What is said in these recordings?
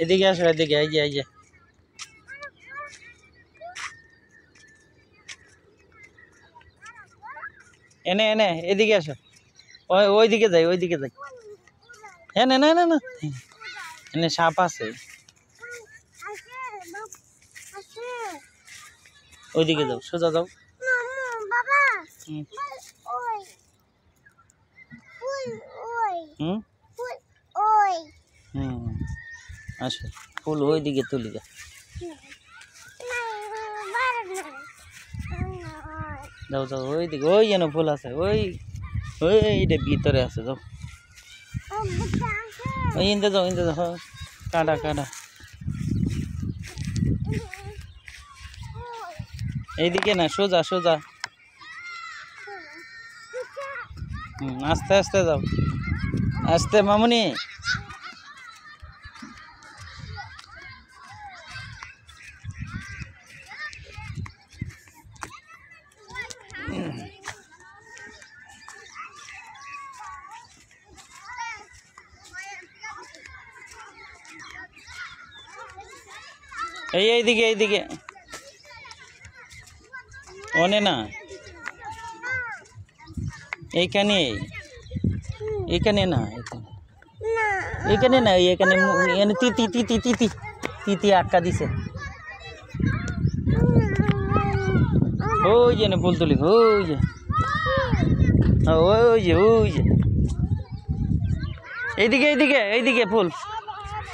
এদিকে আসো, এদিকে, এই যে এই যে এনে এনে এদিকে আসো, ওইদিকে যাই, ওইদিকে যাই। হ্যাঁ, না না না না, এনে সাপ আছে, ওইদিকে যাও, সোজা যাও। আসো, ফুল ওইদিকে তুলি যা। যাও যাও, ওইদিকে, ওই যেন ফুল আছে, ওইটা ভিতরে আছে, যাও ওই ইনতে যাও, ইনতে যাও, কাটা কাটা। এইদিকে না, সোজা সোজা, আস্তে আস্তে যাও, আস্তে মামুনি। এইদিকে এইদিকে, ওনে না, এইখানে, এইখানে না, এখানে না, এখানে এখানে তিতি তিতি তিতি তিতি আটকা দিছে। ওই যে ফুল তুলি, ওই যে, ওই যে, ওই যে, এইদিকে এইদিকে এইদিকে ফুল,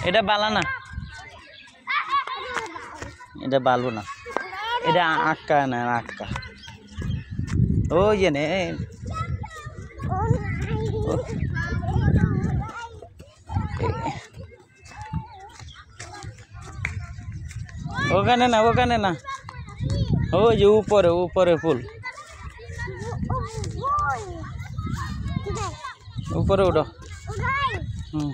এটা বালা না, এটা বালবো না, এটা আটকা না, আটকা। ওই যে নে, ওখানে না, ওখানে না, ওই যে উপরে, উপরে ফুল, উপরে উঠো। হুম।